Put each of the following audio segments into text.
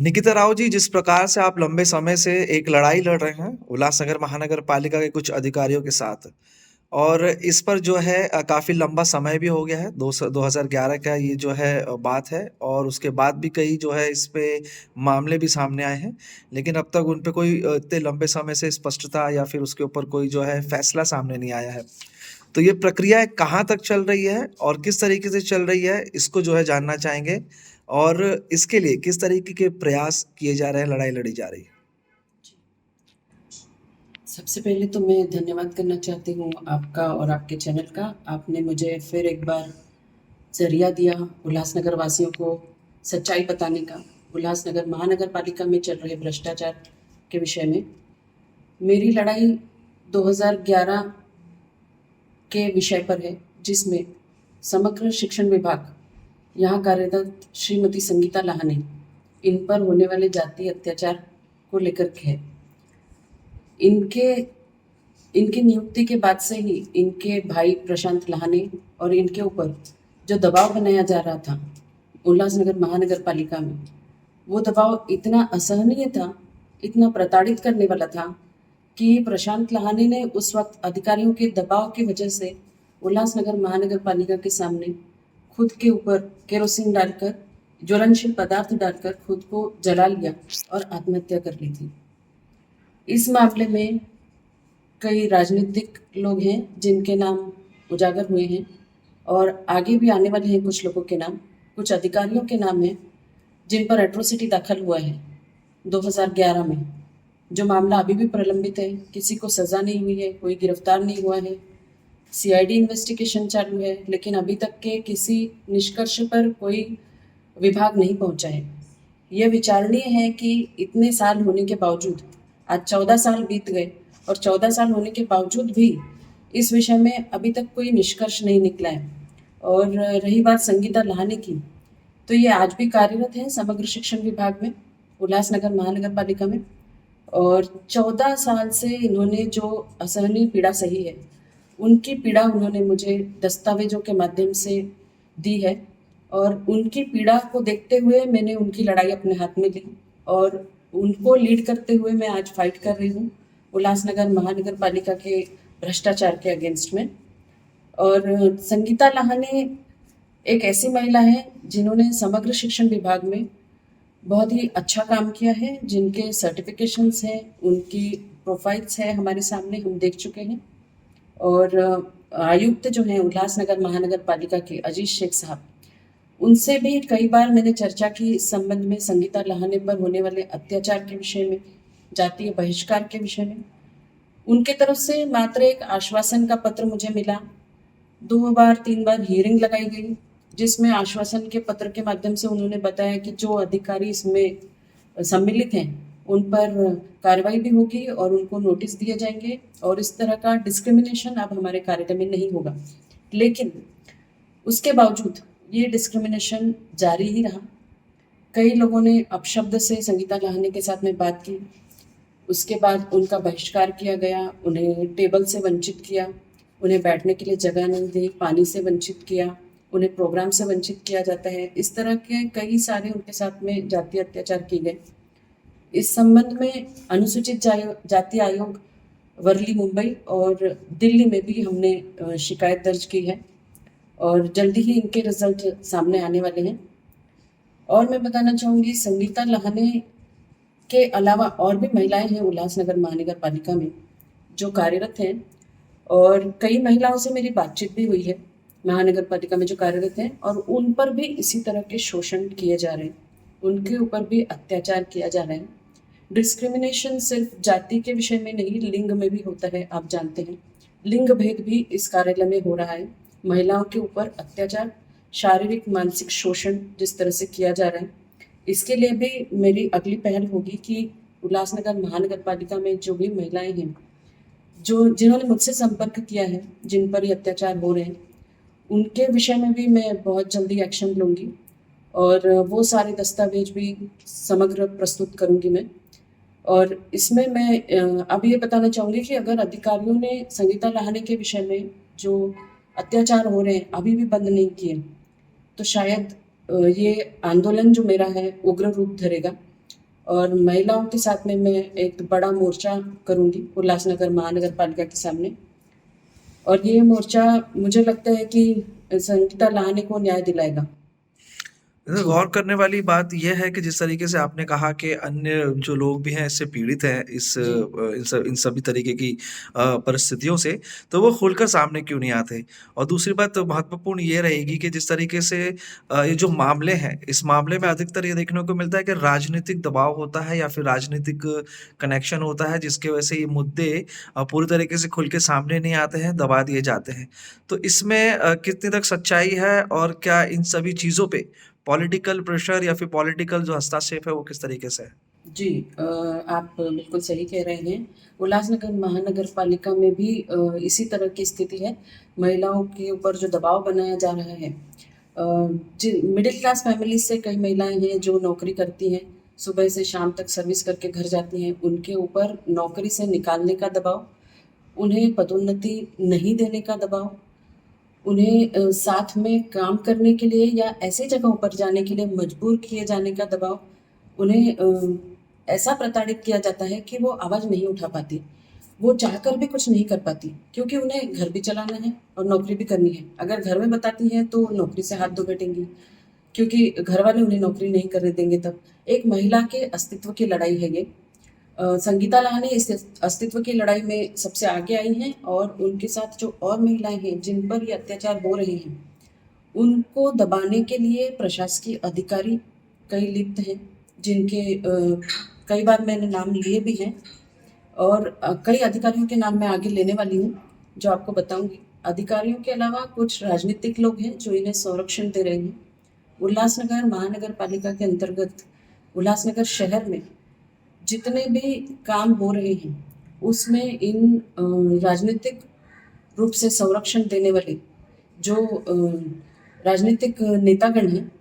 निकिता राव जी, जिस प्रकार से आप लंबे समय से एक लड़ाई लड़ रहे हैं उल्लासनगर महानगर पालिका के कुछ अधिकारियों के साथ और इस पर जो है काफ़ी लंबा समय भी हो गया है। 2011 का ये जो है बात है और उसके बाद भी कई जो है इस पे मामले भी सामने आए हैं। लेकिन अब तक उन पे कोई इतने लंबे समय से स्पष्टता या फिर उसके ऊपर कोई जो है फैसला सामने नहीं आया है। तो ये प्रक्रिया कहाँ तक चल रही है और किस तरीके से चल रही है, इसको जो है जानना चाहेंगे और इसके लिए किस तरीके के प्रयास किए जा रहे हैं, लड़ाई लड़ी जा रही है? सबसे पहले तो मैं धन्यवाद करना चाहती हूँ आपका और आपके चैनल का। आपने मुझे फिर एक बार ज़रिया दिया उल्लासनगर वासियों को सच्चाई बताने का, उल्लासनगर महानगर पालिका में चल रहे भ्रष्टाचार के विषय में। मेरी लड़ाई 2011 के विषय पर है, जिसमें समग्र शिक्षण विभाग, यहाँ कार्यरत श्रीमती संगीता लाहानी, इन पर होने वाले जातीय अत्याचार को लेकर के है। इनके इनकी नियुक्ति के बाद से ही इनके भाई प्रशांत लाहानी और इनके ऊपर जो दबाव बनाया जा रहा था उल्लासनगर महानगर पालिका में, वो दबाव इतना असहनीय था, इतना प्रताड़ित करने वाला था कि प्रशांत लाहानी ने उस वक्त अधिकारियों के दबाव की वजह से उल्लासनगर महानगर पालिका के सामने खुद के ऊपर केरोसिन डालकर, ज्वलनशील पदार्थ डालकर खुद को जला लिया और आत्महत्या कर ली थी। इस मामले में कई राजनीतिक लोग हैं जिनके नाम उजागर हुए हैं और आगे भी आने वाले हैं कुछ लोगों के नाम, कुछ अधिकारियों के नाम हैं जिन पर एट्रोसिटी दाखिल हुआ है 2011 में। जो मामला अभी भी प्रलंबित है, किसी को सज़ा नहीं हुई है, कोई गिरफ्तार नहीं हुआ है, सीआईडी इन्वेस्टिगेशन चालू है, लेकिन अभी तक के किसी निष्कर्ष पर कोई विभाग नहीं पहुंचा है। यह विचारणीय है कि इतने साल होने के बावजूद, आज 14 साल बीत गए और 14 साल होने के बावजूद भी इस विषय में अभी तक कोई निष्कर्ष नहीं निकला है। और रही बात संगीता लाहानी की, तो ये आज भी कार्यरत है समग्र शिक्षण विभाग में, उल्लासनगर महानगर पालिका में। और 14 साल से इन्होंने जो असहनीय पीड़ा सही है, उनकी पीड़ा उन्होंने मुझे दस्तावेजों के माध्यम से दी है और उनकी पीड़ा को देखते हुए मैंने उनकी लड़ाई अपने हाथ में ली और उनको लीड करते हुए मैं आज फाइट कर रही हूँ उल्लासनगर महानगर पालिका के भ्रष्टाचार के अगेंस्ट में। और संगीता लाहानी एक ऐसी महिला है जिन्होंने समग्र शिक्षण विभाग में बहुत ही अच्छा काम किया है, जिनके सर्टिफिकेशंस हैं, उनकी प्रोफाइल्स है हमारे सामने, हम देख चुके हैं। और आयुक्त जो हैं उल्लासनगर महानगर पालिका के अजीज शेख साहब, उनसे भी कई बार मैंने चर्चा की इस संबंध में, संगीता लाहानी पर होने वाले अत्याचार के विषय में, जातीय बहिष्कार के विषय में। उनके तरफ से मात्र एक आश्वासन का पत्र मुझे मिला। 2 बार 3 बार हियरिंग लगाई गई, जिसमें आश्वासन के पत्र के माध्यम से उन्होंने बताया कि जो अधिकारी इसमें सम्मिलित हैं उन पर कार्रवाई भी होगी और उनको नोटिस दिए जाएंगे और इस तरह का डिस्क्रिमिनेशन अब हमारे कार्यालय में नहीं होगा। लेकिन उसके बावजूद ये डिस्क्रिमिनेशन जारी ही रहा। कई लोगों ने अपशब्द से संगीता लाहानी के साथ में बात की, उसके बाद उनका बहिष्कार किया गया, उन्हें टेबल से वंचित किया, उन्हें बैठने के लिए जगह नहीं दी, पानी से वंचित किया, उन्हें प्रोग्राम से वंचित किया जाता है। इस तरह के कई सारे उनके साथ में जातीय अत्याचार किए गए। इस संबंध में अनुसूचित जाति आयोग वर्ली मुंबई और दिल्ली में भी हमने शिकायत दर्ज की है और जल्दी ही इनके रिजल्ट सामने आने वाले हैं। और मैं बताना चाहूँगी, संगीता लाहानी के अलावा और भी महिलाएं हैं उल्लासनगर महानगर पालिका में जो कार्यरत हैं और कई महिलाओं से मेरी बातचीत भी हुई है महानगर पालिका में जो कार्यरत हैं और उन पर भी इसी तरह के शोषण किए जा रहे हैं, उनके ऊपर भी अत्याचार किया जा रहा है। डिस्क्रिमिनेशन सिर्फ जाति के विषय में नहीं, लिंग में भी होता है, आप जानते हैं। लिंग भेद भी इस कार्यालय में हो रहा है। महिलाओं के ऊपर अत्याचार, शारीरिक मानसिक शोषण जिस तरह से किया जा रहा है, इसके लिए भी मेरी अगली पहल होगी कि उल्लासनगर महानगर पालिका में जो भी महिलाएं हैं, जो जिन्होंने मुझसे संपर्क किया है, जिन पर ये अत्याचार हो रहे हैं, उनके विषय में भी मैं बहुत जल्दी एक्शन लूँगी और वो सारे दस्तावेज भी समग्र प्रस्तुत करूँगी मैं। और इसमें मैं अब ये बताना चाहूँगी कि अगर अधिकारियों ने संगीता लाहानी के विषय में जो अत्याचार हो रहे हैं अभी भी बंद नहीं किए, तो शायद ये आंदोलन जो मेरा है उग्र रूप धरेगा और महिलाओं के साथ में मैं एक बड़ा मोर्चा करूँगी उल्लासनगर महानगर पालिका के सामने। और ये मोर्चा मुझे लगता है कि संगीता लाहनी को न्याय दिलाएगा। जी। गौर करने वाली बात ये है कि जिस तरीके से आपने कहा कि अन्य जो लोग भी हैं इससे पीड़ित हैं जी। इन सभी तरीके की परिस्थितियों से, तो वो खुलकर सामने क्यों नहीं आते? और दूसरी बात महत्वपूर्ण ये रहेगी कि जिस तरीके से ये जो मामले हैं, इस मामले में जी। अधिकतर ये देखने को मिलता है कि राजनीतिक दबाव होता है या फिर राजनीतिक कनेक्शन होता है जिसकी वजह से ये मुद्दे पूरी तरीके से खुल के सामने नहीं आते हैं, दबा दिए जाते हैं। तो इसमें कितनी तक सच्चाई है और क्या इन सभी चीज़ों पे पॉलिटिकल प्रेशर या फिर पॉलिटिकल जो हस्तक्षेप है वो किस तरीके से है? जी, आप बिल्कुल सही कह रहे हैं। उल्लासनगर महानगर पालिका में भी इसी तरह की स्थिति है। महिलाओं के ऊपर जो दबाव बनाया जा रहा है। जी, मिडिल क्लास फैमिली से कई महिलाएँ हैं जो नौकरी करती हैं, सुबह से शाम तक सर्विस करके घर जाती हैं। उनके ऊपर नौकरी से निकालने का दबाव, उन्हें पदोन्नति नहीं देने का दबाव, उन्हें साथ में काम करने के लिए या ऐसी जगहों पर जाने के लिए मजबूर किए जाने का दबाव, उन्हें ऐसा प्रताड़ित किया जाता है कि वो आवाज़ नहीं उठा पाती। वो चाहकर भी कुछ नहीं कर पाती क्योंकि उन्हें घर भी चलाना है और नौकरी भी करनी है। अगर घर में बताती हैं तो नौकरी से हाथ धो बैठेंगी क्योंकि घर वाले उन्हें नौकरी नहीं करने देंगे तब। एक महिला के अस्तित्व की लड़ाई है ये। संगीता लाहनी इस अस्तित्व की लड़ाई में सबसे आगे आई हैं और उनके साथ जो और महिलाएँ हैं जिन पर ये अत्याचार हो रहे हैं, उनको दबाने के लिए प्रशासकीय अधिकारी कई लिप्त हैं, जिनके कई बार मैंने नाम लिए भी हैं और कई अधिकारियों के नाम मैं आगे लेने वाली हूँ, जो आपको बताऊँगी। अधिकारियों के अलावा कुछ राजनीतिक लोग हैं जो इन्हें संरक्षण दे रहे हैं। उल्लासनगर महानगर पालिका के अंतर्गत उल्लासनगर शहर में जितने भी काम हो रहे हैं, उसमें इन राजनीतिक रूप से संरक्षण देने वाले जो राजनीतिक नेतागण हैं,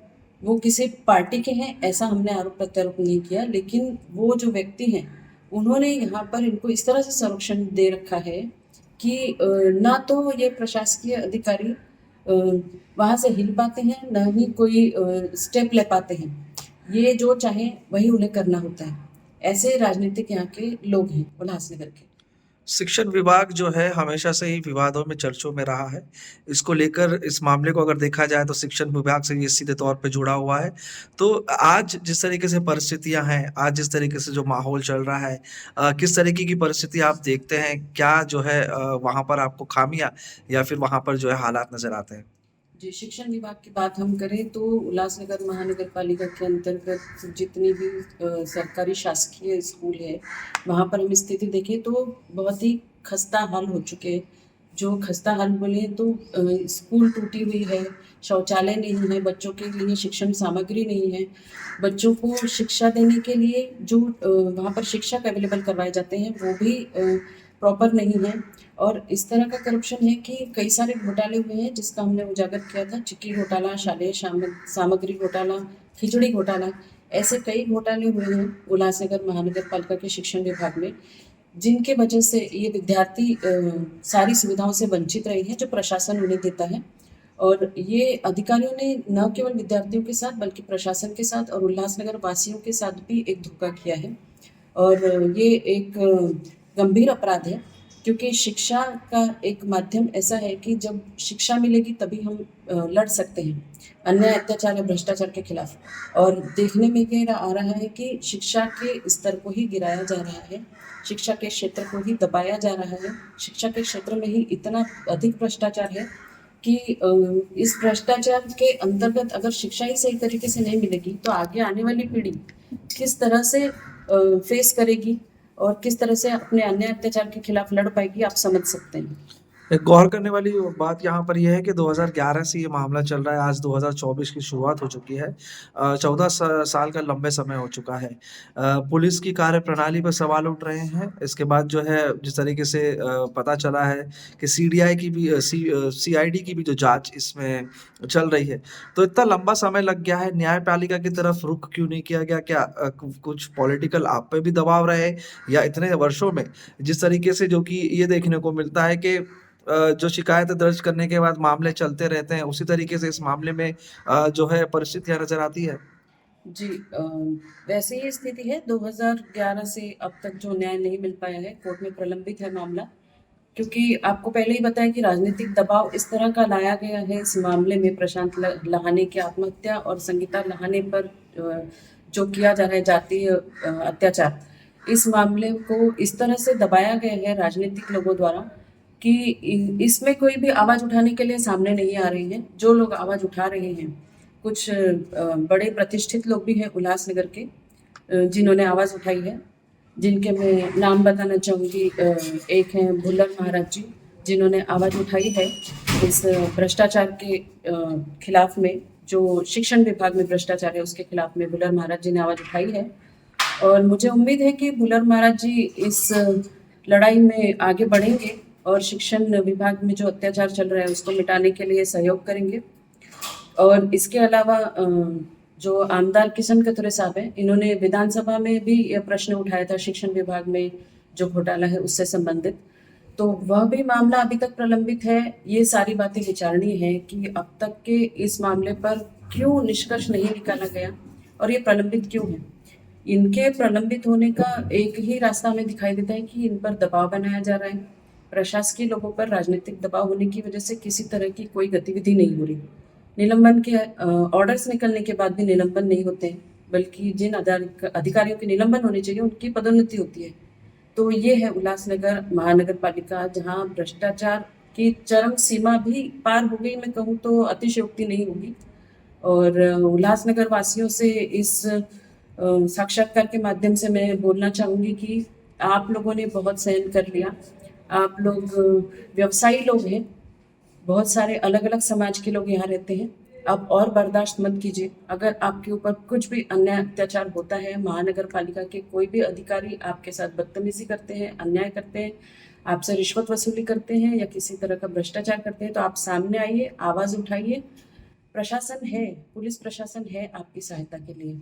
वो किसी पार्टी के हैं ऐसा हमने आरोप प्रत्यारोप नहीं किया, लेकिन वो जो व्यक्ति हैं, उन्होंने यहाँ पर इनको इस तरह से संरक्षण दे रखा है कि ना तो ये प्रशासकीय अधिकारी वहाँ से हिल पाते हैं, ना ही कोई स्टेप ले पाते हैं। ये जो चाहें वही उन्हें करना होता है। ऐसे राजनीतिक यहाँ के लोग हैं उल्लासनगर के। शिक्षण विभाग जो है हमेशा से ही विवादों में चर्चों में रहा है। इसको लेकर इस मामले को अगर देखा जाए तो शिक्षण विभाग से ये सीधे तौर पे जुड़ा हुआ है। तो आज जिस तरीके से परिस्थितियाँ हैं, आज जिस तरीके से जो माहौल चल रहा है, किस तरीके की परिस्थिति आप देखते हैं? क्या जो है वहाँ पर आपको खामियाँ या फिर वहाँ पर जो है हालात नज़र आते हैं? जी, शिक्षण विभाग की बात हम करें तो उल्लासनगर महानगर पालिका के अंतर्गत जितनी भी सरकारी शासकीय स्कूल है, वहाँ पर हम स्थिति देखें तो बहुत ही खस्ता हाल हो चुके हैं। जो खस्ता हाल बोले तो स्कूल टूटी हुई है, शौचालय नहीं है, बच्चों के लिए शिक्षण सामग्री नहीं है, बच्चों को शिक्षा देने के लिए जो वहाँ पर शिक्षक अवेलेबल करवाए जाते हैं, वो भी प्रॉपर नहीं है। और इस तरह का करप्शन है कि कई सारे घोटाले हुए हैं जिसका हमने उजागर किया था। चिक्की घोटाला, शालेय सामग्री घोटाला, खिचड़ी घोटाला, ऐसे कई घोटाले हुए हैं उल्लासनगर महानगर पालिका के शिक्षण विभाग में, जिनके वजह से ये विद्यार्थी सारी सुविधाओं से वंचित रहे हैं जो प्रशासन उन्हें देता है। और ये अधिकारियों ने न केवल विद्यार्थियों के साथ बल्कि प्रशासन के साथ और उल्लासनगर वासियों के साथ भी एक धोखा किया है। और ये एक गंभीर अपराध है क्योंकि शिक्षा का एक माध्यम ऐसा है कि जब शिक्षा मिलेगी तभी हम लड़ सकते हैं अन्याय, अत्याचार या भ्रष्टाचार के खिलाफ। और देखने में ये आ रहा है कि शिक्षा के स्तर को ही गिराया जा रहा है, शिक्षा के क्षेत्र को ही दबाया जा रहा है। शिक्षा के क्षेत्र में ही इतना अधिक भ्रष्टाचार है कि इस भ्रष्टाचार के अंतर्गत अगर शिक्षा ही सही तरीके से नहीं मिलेगी तो आगे आने वाली पीढ़ी किस तरह से फेस करेगी और किस तरह से अपने अन्याय अत्याचार के खिलाफ लड़ पाएगी, आप समझ सकते हैं। एक गौर करने वाली बात यहाँ पर ये है कि 2011 से ये मामला चल रहा है, आज 2024 की शुरुआत हो चुकी है। 14 साल का लंबे समय हो चुका है। पुलिस की कार्यप्रणाली पर सवाल उठ रहे हैं। इसके बाद जो है जिस तरीके से पता चला है कि सीडीआई की भी सीआईडी की भी जो जाँच इसमें चल रही है। तो इतना लंबा समय लग गया है, न्यायपालिका की तरफ रुख क्यों नहीं किया गया? क्या कुछ पॉलिटिकल आप पे भी दबाव रहे या इतने वर्षों में जिस तरीके से जो कि ये देखने को मिलता है कि जो शिकायतें दर्ज करने के बाद मामले चलते रहते हैं, उसी तरीके से इस मामले में जो है परिस्थितियाँ नज़र आती है? जी वैसे ही स्थिति है 2011 से अब तक जो न्याय नहीं मिल पाया है, कोर्ट में प्रलंबित है मामला। क्योंकि आपको पहले ही बताया कि राजनीतिक दबाव इस तरह का लाया गया है इस मामले में प्रशांत लहाने की आत्महत्या और संगीता लहाने पर जो किया जा रहा है जातीय अत्याचार, इस मामले को इस तरह से दबाया गया है राजनीतिक लोगों द्वारा कि इसमें कोई भी आवाज़ उठाने के लिए सामने नहीं आ रहे हैं। जो लोग आवाज़ उठा रहे हैं, कुछ बड़े प्रतिष्ठित लोग भी हैं उल्लासनगर के, जिन्होंने आवाज़ उठाई है, जिनके मैं नाम बताना चाहूँगी। एक हैं भुल्लर महाराज जी, जिन्होंने आवाज़ उठाई है इस भ्रष्टाचार के खिलाफ में, जो शिक्षण विभाग में भ्रष्टाचार है उसके खिलाफ में भुल्लर महाराज जी ने आवाज़ उठाई है। और मुझे उम्मीद है कि भुल्लर महाराज जी इस लड़ाई में आगे बढ़ेंगे और शिक्षण विभाग में जो अत्याचार चल रहा है उसको मिटाने के लिए सहयोग करेंगे। और इसके अलावा जो आमदार किशन कथुरे साहब हैं, इन्होंने विधानसभा में भी यह प्रश्न उठाया था शिक्षण विभाग में जो घोटाला है उससे संबंधित, तो वह भी मामला अभी तक प्रलंबित है। ये सारी बातें विचारणीय हैं कि अब तक के इस मामले पर क्यों निष्कर्ष नहीं निकाला गया और ये प्रलंबित क्यों है। इनके प्रलंबित होने का एक ही रास्ता हमें दिखाई देता है कि इन पर दबाव बनाया जा रहा है। प्रशासकीय लोगों पर राजनीतिक दबाव होने की वजह से किसी तरह की कोई गतिविधि नहीं हो रही। निलंबन के ऑर्डर्स निकलने के बाद भी निलंबन नहीं होते हैं, बल्कि जिन अधिकारियों के निलंबन होने चाहिए उनकी पदोन्नति होती है। तो ये है उल्लासनगर महानगर पालिका, जहाँ भ्रष्टाचार की चरम सीमा भी पार हो गई, मैं कहूँ तो अतिशयोक्ति नहीं होगी। और उल्लासनगर वासियों से इस साक्षात्कार के माध्यम से मैं बोलना चाहूँगी कि आप लोगों ने बहुत सहन कर लिया। आप लोग व्यवसायी लोग हैं, बहुत सारे अलग-अलग समाज के लोग यहाँ रहते हैं। आप और बर्दाश्त मत कीजिए। अगर आपके ऊपर कुछ भी अन्याय अत्याचार होता है, महानगर पालिका के कोई भी अधिकारी आपके साथ बदतमीज़ी करते हैं, अन्याय करते हैं, आपसे रिश्वत वसूली करते हैं या किसी तरह का भ्रष्टाचार करते हैं, तो आप सामने आइए, आवाज़ उठाइए। प्रशासन है, पुलिस प्रशासन है आपकी सहायता के लिए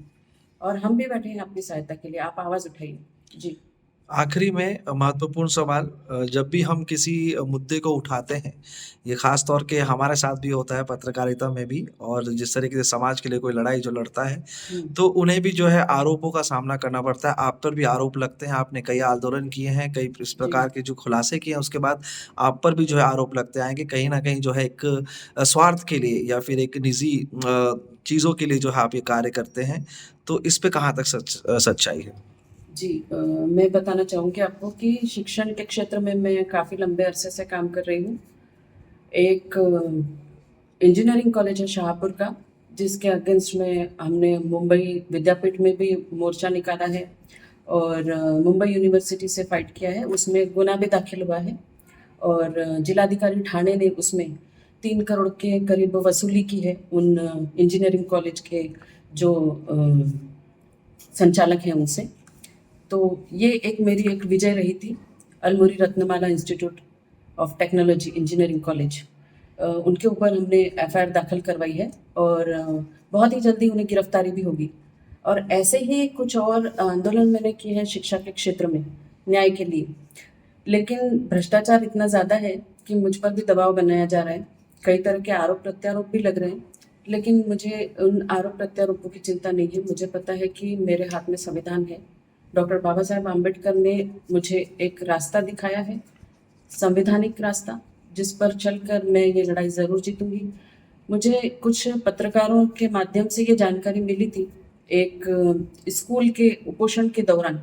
और हम भी बैठे हैं आपकी सहायता के लिए। आप आवाज़ उठाइए। जी। आखिरी में महत्वपूर्ण सवाल, जब भी हम किसी मुद्दे को उठाते हैं, ये ख़ास तौर के हमारे साथ भी होता है पत्रकारिता में भी, और जिस तरीके से समाज के लिए कोई लड़ाई जो लड़ता है, तो उन्हें भी जो है आरोपों का सामना करना पड़ता है। आप पर भी आरोप लगते हैं, आपने कई आंदोलन किए हैं, कई इस जी। प्रकार के जो खुलासे किए हैं, उसके बाद आप पर भी जो है आरोप लगते आएँगे। कहीं न कहीं जो है एक स्वार्थ के लिए या फिर एक निजी चीज़ों के लिए जो है आप ये कार्य करते हैं। तो इस पे कहाँ तक सच्चाई है? जी मैं बताना चाहूँगी आपको कि शिक्षण के क्षेत्र में मैं काफ़ी लंबे अरसे से काम कर रही हूँ। एक इंजीनियरिंग कॉलेज है शाहपुर का, जिसके अगेंस्ट में हमने मुंबई विद्यापीठ में भी मोर्चा निकाला है और मुंबई यूनिवर्सिटी से फाइट किया है, उसमें गुना भी दाखिल हुआ है और जिलाधिकारी ठाणे ने उसमें 3 करोड़ के करीब वसूली की है उन इंजीनियरिंग कॉलेज के जो संचालक हैं उनसे। तो ये एक मेरी एक विजय रही थी। Almuri Ratnamala institute of technology engineering college, उनके ऊपर हमने एफआईआर दाखिल करवाई है और बहुत ही जल्दी उन्हें गिरफ्तारी भी होगी। और ऐसे ही कुछ और आंदोलन मैंने किए हैं शिक्षा के क्षेत्र में न्याय के लिए, लेकिन भ्रष्टाचार इतना ज़्यादा है कि मुझ पर भी दबाव बनाया जा रहा है। कई तरह के आरोप प्रत्यारोप भी लग रहे हैं, लेकिन मुझे उन आरोप प्रत्यारोपों की चिंता नहीं है। मुझे पता है कि मेरे हाथ में संविधान है। डॉक्टर बाबा साहेब आम्बेडकर ने मुझे एक रास्ता दिखाया है, संवैधानिक रास्ता, जिस पर चलकर मैं ये लड़ाई ज़रूर जीतूँगी। मुझे कुछ पत्रकारों के माध्यम से ये जानकारी मिली थी। एक स्कूल के उपोषण के दौरान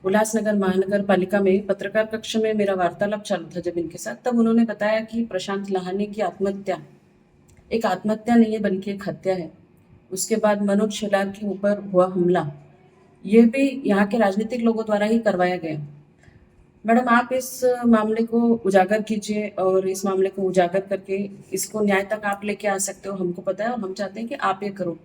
उल्लासनगर महानगर पालिका में पत्रकार कक्ष में मेरा वार्तालाप चालू था जब इनके साथ, तब उन्होंने बताया कि प्रशांत लहाने की आत्महत्या एक आत्महत्या नहीं है बल्कि एक हत्या है। उसके बाद मनोज शेलार के ऊपर हुआ हमला, ये भी यहाँ के राजनीतिक लोगों द्वारा ही करवाया गया। मैडम आप इस मामले को उजागर कीजिए और इस मामले को उजागर करके इसको न्याय तक आप लेके आ सकते हो, हमको पता है और हम चाहते हैं कि आप ये करो।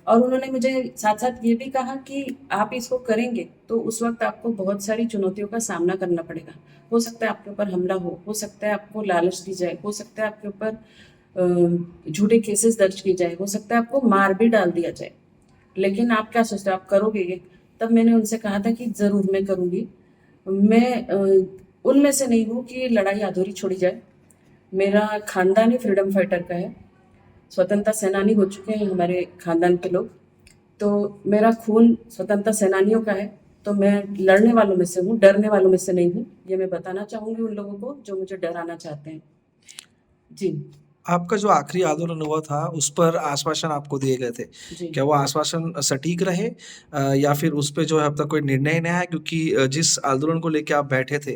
और उन्होंने मुझे साथ-साथ ये भी कहा कि आप इसको करेंगे तो उस वक़्त आपको बहुत सारी चुनौतियों का सामना करना पड़ेगा। हो सकता है आपके ऊपर हमला हो सकता है आपको लालच दी जाए, हो सकता है आपके ऊपर झूठे केसेस दर्ज किए जाए, हो सकता है आपको मार भी डाल दिया जाए। लेकिन आप क्या सोचते हो आप करोगे ये? तब मैंने उनसे कहा था कि ज़रूर मैं करूँगी। मैं उनमें से नहीं हूँ कि लड़ाई अधूरी छोड़ी जाए। मेरा खानदान ही फ्रीडम फाइटर का है। स्वतंत्रता सेनानी हो चुके हैं हमारे खानदान के लोग। तो मेरा खून स्वतंत्रता सेनानियों का है, तो मैं लड़ने वालों में से हूँ, डरने वालों में से नहीं हूँ। ये मैं बताना चाहूँगी उन लोगों को जो मुझे डराना चाहते हैं। जी, आपका जो आखिरी आंदोलन हुआ था, उस पर आश्वासन आपको दिए गए थे। जी। क्या वो आश्वासन सटीक रहे या फिर उस पे जो है अब तक कोई निर्णय नहीं आया? क्योंकि जिस आंदोलन को लेके आप बैठे थे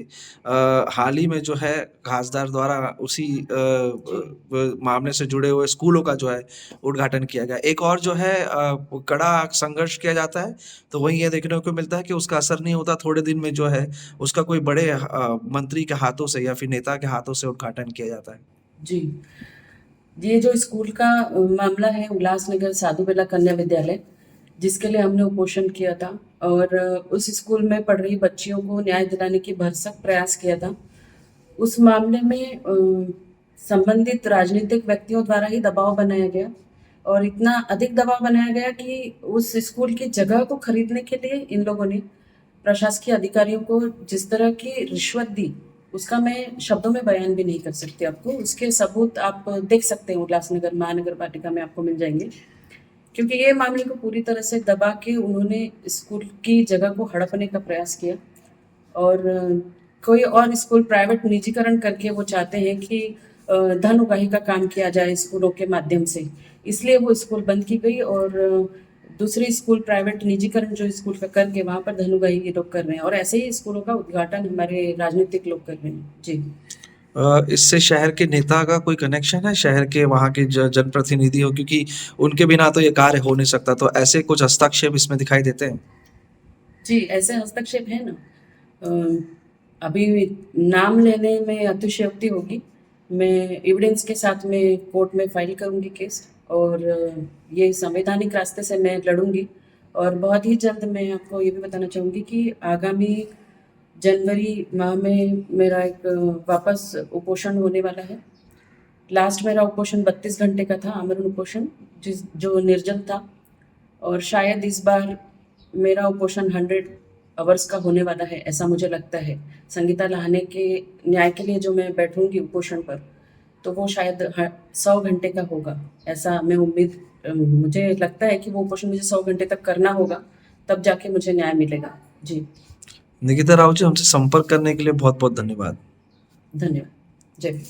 हाल ही में जो है घासदार द्वारा उसी जी, मामले से जुड़े हुए स्कूलों का जो है उद्घाटन किया गया। एक और जो है कड़ा संघर्ष किया जाता है, तो वहीं ये देखने को मिलता है कि उसका असर नहीं होता, थोड़े दिन में जो है उसका कोई बड़े मंत्री के हाथों से या फिर नेता के हाथों से उद्घाटन किया जाता है। जी। ये जो स्कूल का मामला है उल्लासनगर साधु बेला कन्या विद्यालय, जिसके लिए हमने उपोषण किया था और उस स्कूल में पढ़ रही बच्चियों को न्याय दिलाने की भरसक प्रयास किया था। उस मामले में संबंधित राजनीतिक व्यक्तियों द्वारा ही दबाव बनाया गया और इतना अधिक दबाव बनाया गया कि उस स्कूल की जगह को खरीदने के लिए इन लोगों ने प्रशासकीय अधिकारियों को जिस तरह की रिश्वत दी, उसका मैं शब्दों में बयान भी नहीं कर सकती आपको। उसके सबूत आप देख सकते हैं उल्लासनगर महानगर पालिका में आपको मिल जाएँगे। क्योंकि ये मामले को पूरी तरह से दबा के उन्होंने स्कूल की जगह को हड़पने का प्रयास किया और कोई और स्कूल प्राइवेट निजीकरण करके वो चाहते हैं कि धन उगाही का काम किया जाए स्कूलों के माध्यम से। इसलिए वो स्कूल बंद की गई और दूसरी स्कूल प्राइवेट निजीकरण जो स्कूल का करके वहाँ पर धन उगाही ये लोग कर रहे हैं और ऐसे ही स्कूलों का उद्घाटन हमारे राजनीतिक लोग कर रहे हैं। जी। इससे शहर के नेता का कोई कनेक्शन है? शहर के वहाँ के जनप्रतिनिधि हो, क्योंकि उनके बिना तो ये कार्य हो नहीं सकता, तो ऐसे कुछ हस्तक्षेप इसमें दिखाई देते हैं? जी, ऐसे हस्तक्षेप हैं ना। अभी नाम लेने में अतिशयोक्ति होगी। मैं एविडेंस के साथ में कोर्ट में फाइल करूँगी केस और ये संवैधानिक रास्ते से मैं लड़ूँगी और बहुत ही जल्द मैं आपको ये भी बताना चाहूँगी कि आगामी जनवरी माह में मेरा एक वापस उपोषण होने वाला है। लास्ट मेरा उपोषण 32 घंटे का था, आमरण उपोषण जो निर्जल था और शायद इस बार मेरा उपोषण 100 आवर्स का होने वाला है, ऐसा मुझे लगता है। संगीता लाहने के न्याय के लिए जो मैं बैठूँगी उपोषण पर, तो वो शायद 100 घंटे का होगा, ऐसा मैं मुझे लगता है कि वो उपोषण मुझे 100 घंटे तक करना होगा, तब जाके मुझे न्याय मिलेगा। जी, निकिता राव जी, हमसे संपर्क करने के लिए बहुत-बहुत धन्यवाद। धन्यवाद। जय हिंद।